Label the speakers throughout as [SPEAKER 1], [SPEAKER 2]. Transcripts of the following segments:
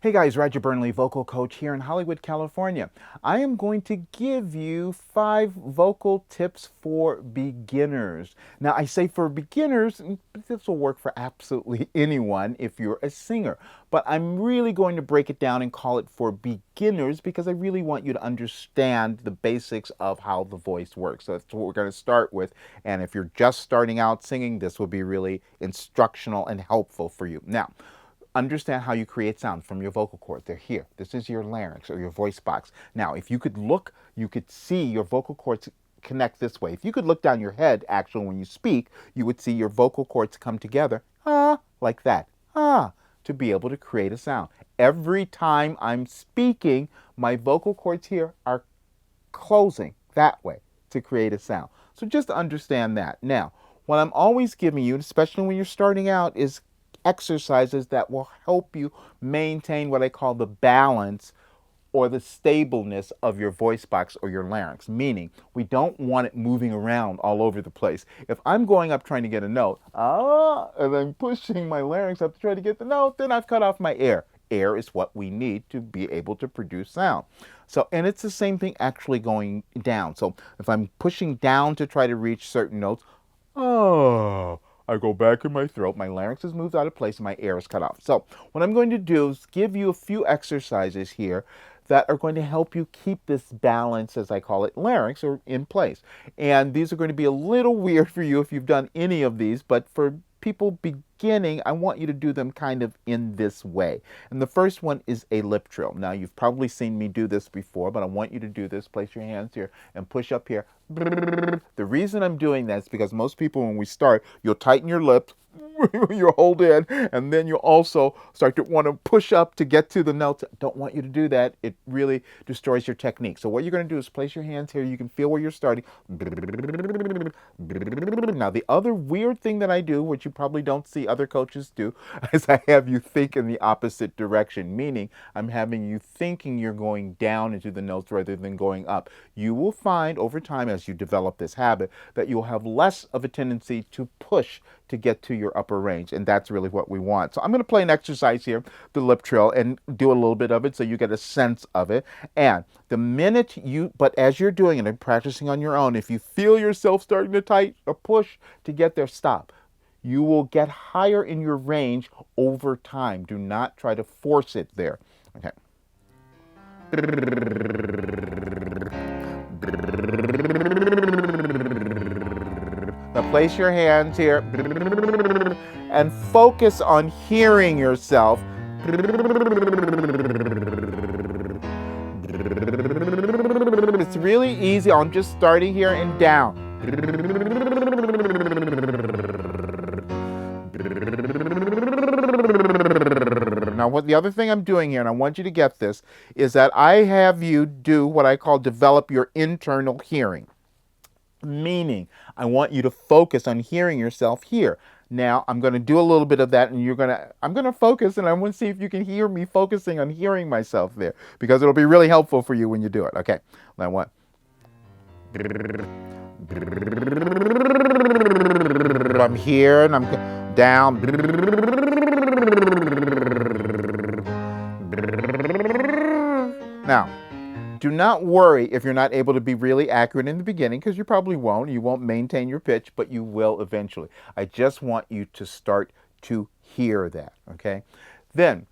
[SPEAKER 1] Hey guys, Roger Burnley, vocal coach here in Hollywood, California. I am going to give you 5 vocal tips for beginners. Now, I say for beginners, this will work for absolutely anyone if you're a singer. But I'm really going to break it down and call it for beginners because I really want you to understand the basics of how the voice works. So that's what we're going to start with. And if you're just starting out singing, this will be really instructional and helpful for you. Now, understand how you create sound from your vocal cords. They're here. This is your larynx or your voice box. Now, if you could look, you could see your vocal cords connect this way. If you could look down your head, actually, when you speak, you would see your vocal cords come together, like that, to be able to create a sound. Every time I'm speaking, my vocal cords here are closing that way to create a sound. So just understand that. Now, what I'm always giving you, especially when you're starting out, is exercises that will help you maintain what I call the balance or the stableness of your voice box or your larynx, meaning we don't want it moving around all over the place. If I'm going up trying to get a note, and I'm pushing my larynx up to try to get the note, then I've cut off my air. Air is what we need to be able to produce sound. So, and it's the same thing actually going down. So if I'm pushing down to try to reach certain notes, I go back in my throat, my larynx is moved out of place, and my air is cut off. So what I'm going to do is give you a few exercises here that are going to help you keep this balance, as I call it, larynx, or in place. And these are going to be a little weird for you if you've done any of these, but for people beginning, I want you to do them kind of in this way. And the first one is a lip trill. Now, you've probably seen me do this before, but I want you to do this. Place your hands here and push up here. The reason I'm doing that is because most people, when we start, you'll tighten your lips, you hold in, and then you also start to want to push up to get to the notes. Don't want you to do that. It really destroys your technique. So what you're going to do is place your hands here. You can feel where you're starting. Now, the other weird thing that I do, which you probably don't see other coaches do, is I have you think in the opposite direction, meaning I'm having you thinking you're going down into the notes rather than going up. You will find over time, as you develop this habit, that you'll have less of a tendency to push to get to your upper range, and that's really what we want. So I'm going to play an exercise here, the lip trill, and do a little bit of it so you get a sense of it. And the minute but as you're doing it and practicing on your own, if you feel yourself starting to tighten or push to get there, stop. You will get higher in your range over time. Do not try to force it there. Okay. Now place your hands here and focus on hearing yourself. It's really easy. I'm just starting here and down. Now, what the other thing I'm doing here, and I want you to get this, is that I have you do what I call develop your internal hearing. Meaning, I want you to focus on hearing yourself here. Now, I'm going to do a little bit of that, and I'm going to focus, and I want to see if you can hear me focusing on hearing myself there, because it'll be really helpful for you when you do it. Okay, now what? I'm here, and I'm down. Now, do not worry if you're not able to be really accurate in the beginning, because you probably won't. You won't maintain your pitch, but you will eventually. I just want you to start to hear that, okay? Then,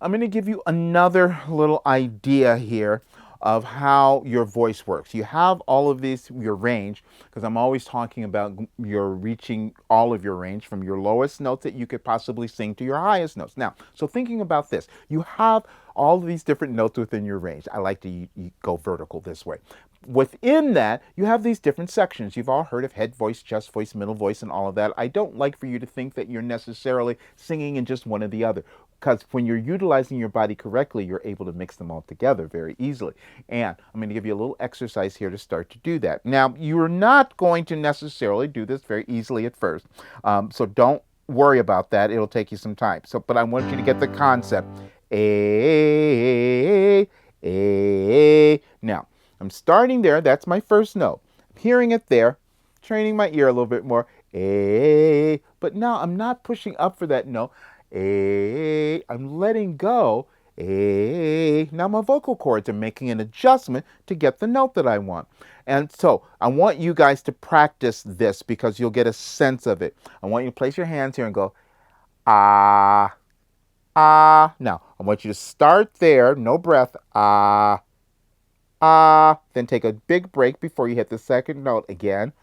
[SPEAKER 1] I'm going to give you another little idea here of how your voice works. You have all of these, your range, because I'm always talking about you're reaching all of your range from your lowest notes that you could possibly sing to your highest notes. Now, so thinking about this, you have all of these different notes within your range. I like to go vertical this way. Within that, you have these different sections. You've all heard of head voice, chest voice, middle voice, and all of that. I don't like for you to think that you're necessarily singing in just one or the other, because when you're utilizing your body correctly, you're able to mix them all together very easily. And I'm going to give you a little exercise here to start to do that. Now, you're not going to necessarily do this very easily at first, so don't worry about that. It'll take you some time. But I want you to get the concept. A. Now, I'm starting there. That's my first note. I'm hearing it there, training my ear a little bit more. But now I'm not pushing up for that note. I'm letting go A. Now my vocal cords are making an adjustment to get the note that I want. And so I want you guys to practice this because you'll get a sense of it. I want you to place your hands here and go, ah, ah. Now, I want you to start there, no breath, ah, ah. Then take a big break before you hit the second note again,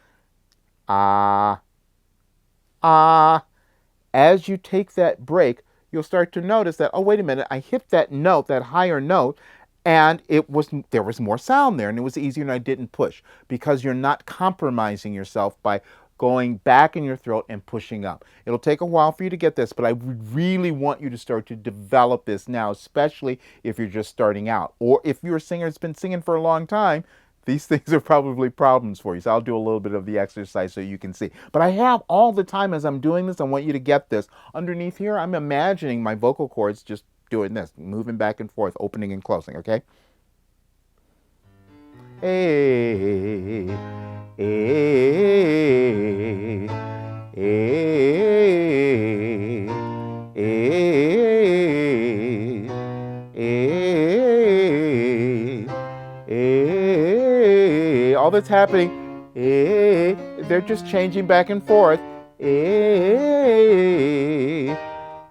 [SPEAKER 1] ah, ah. As you take that break, you'll start to notice that, oh, wait a minute, I hit that note, that higher note, and there was more sound there, and it was easier and I didn't push because you're not compromising yourself by going back in your throat and pushing up. It'll take a while for you to get this, but I really want you to start to develop this now, especially if you're just starting out. Or if you're a singer that's been singing for a long time, these things are probably problems for you. So I'll do a little bit of the exercise so you can see. But I have all the time as I'm doing this, I want you to get this. Underneath here, I'm imagining my vocal cords just doing this, moving back and forth, opening and closing, okay? A, A, A, A, A. All that's happening, A, they're just changing back and forth. A,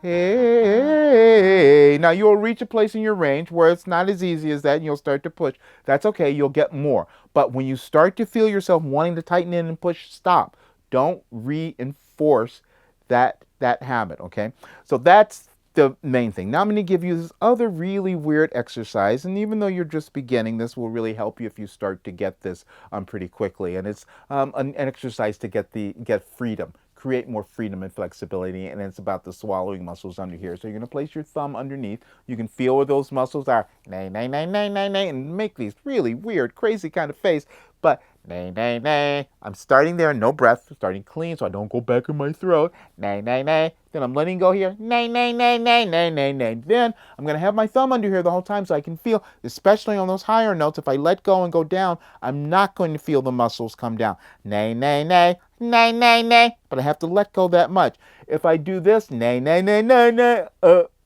[SPEAKER 1] hey. Now you'll reach a place in your range where it's not as easy as that and you'll start to push. That's okay, you'll get more. But when you start to feel yourself wanting to tighten in and push, stop. Don't reinforce that habit, okay? So that's the main thing. Now I'm going to give you this other really weird exercise, and even though you're just beginning, this will really help you if you start to get this pretty quickly. And it's an exercise to get freedom. Create more freedom and flexibility, and it's about the swallowing muscles under here. So you're going to place your thumb underneath. You can feel where those muscles are, nay, nay, nay, nay, nay, nay, and make these really weird, crazy kind of face. But nay, nay, nay. I'm starting there, no breath, starting clean, so I don't go back in my throat. Nay, nay, nay. Then I'm letting go here. Nay, nay, nay, nay, nay, nay, nay. Then I'm going to have my thumb under here the whole time so I can feel, especially on those higher notes, if I let go and go down, I'm not going to feel the muscles come down. Nay, nay, nay. Nay, nay, nay. But I have to let go that much. If I do this, nay, nay, nay, nay, nay,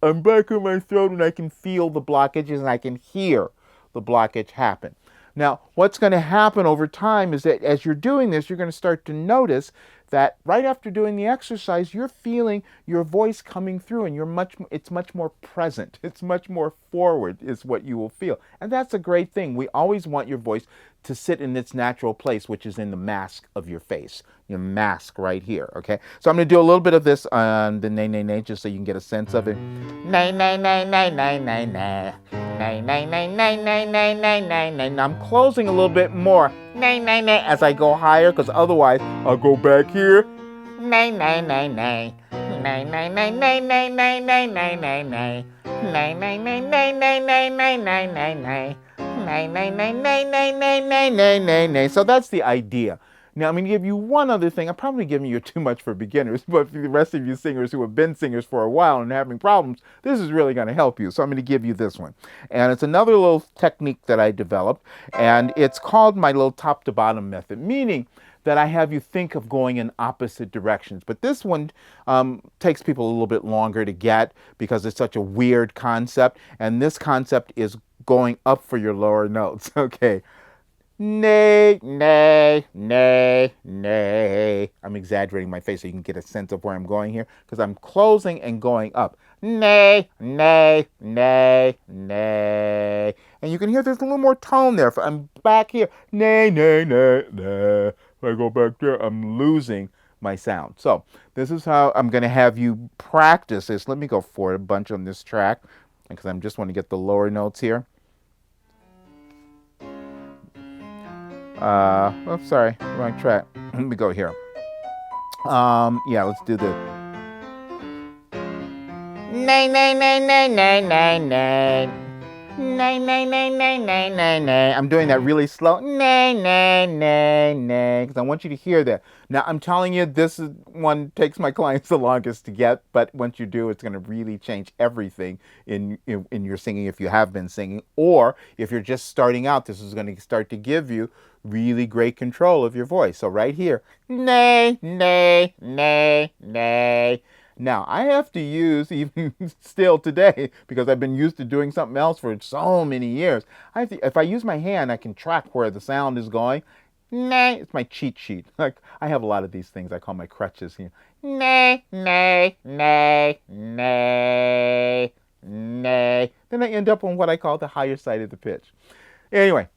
[SPEAKER 1] I'm back in my throat and I can feel the blockages and I can hear the blockage happen. Now, what's going to happen over time is that as you're doing this, you're going to start to notice that right after doing the exercise, you're feeling your voice coming through and it's much more present. It's much more forward is what you will feel. And that's a great thing. We always want your voice to sit in its natural place, which is in the mask of your face, your mask right here, okay? So I'm going to do a little bit of this on the nay, nay, nay, just so you can get a sense of it. Nay, nay, nay, nay, nay, nay, nay. Nay, nay, nay, nay, nay, nay, nay, nay, nay. Now I'm closing a little bit more. Nay, nay, nay, as I go higher, because otherwise I'll go back here. Nay, nay, nay, nay. Nay, nay, nay, nay, nay, nay, nay, nay, nay, nay. Nay, nay, nay, nay, nay, nay, nay, nay, nay, nay. Nay, nay, nay, nay, nay, nay, nay, nay, nay, nay. So that's the idea. Now, I'm going to give you one other thing. I'm probably giving you too much for beginners, but for the rest of you singers who have been singers for a while and having problems, this is really going to help you. So I'm going to give you this one. And it's another little technique that I developed, and it's called my little top to bottom method, meaning that I have you think of going in opposite directions. But this one takes people a little bit longer to get because it's such a weird concept. And this concept is going up for your lower notes. Okay. Nay, nay, nay, nay. I'm exaggerating my face so you can get a sense of where I'm going here because I'm closing and going up. Nay, nay, nay, nay. And you can hear there's a little more tone there. If I'm back here, nay, nay, nay, nay. If I go back there, I'm losing my sound. So this is how I'm going to have you practice this. Let me go for a bunch on this track because I just want to get the lower notes here. Oh, sorry, wrong track. Let me go here. Yeah, let's do the nay, nay, nay, nay, nay, nay, nay. Nay, nay, nay, nay, nay, nay, nay. I'm doing that really slow. Nay, nay, nay, nay. Because I want you to hear that. Now, I'm telling you, this is one takes my clients the longest to get, but once you do, it's going to really change everything in your singing if you have been singing. Or if you're just starting out, this is going to start to give you really great control of your voice. So right here, nay, nay, nay, nay. Now, I have to use, even still today, because I've been used to doing something else for so many years, if I use my hand, I can track where the sound is going. Nay, it's my cheat sheet. Like, I have a lot of these things I call my crutches here. Nay, nay, nay, nay, nay. Then I end up on what I call the higher side of the pitch. Anyway,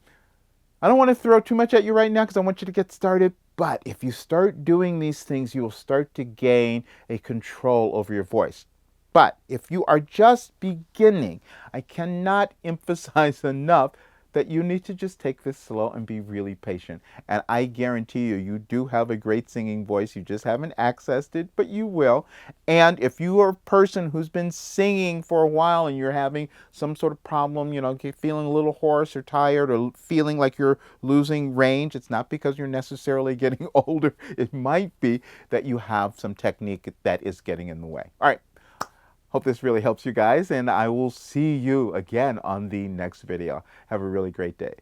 [SPEAKER 1] I don't want to throw too much at you right now because I want you to get started. But if you start doing these things, you will start to gain a control over your voice. But if you are just beginning, I cannot emphasize enough that you need to just take this slow and be really patient. And I guarantee you, you do have a great singing voice. You just haven't accessed it, but you will. And if you are a person who's been singing for a while and you're having some sort of problem, feeling a little hoarse or tired or feeling like you're losing range, it's not because you're necessarily getting older. It might be that you have some technique that is getting in the way. All right. Hope this really helps you guys, and I will see you again on the next video. Have a really great day.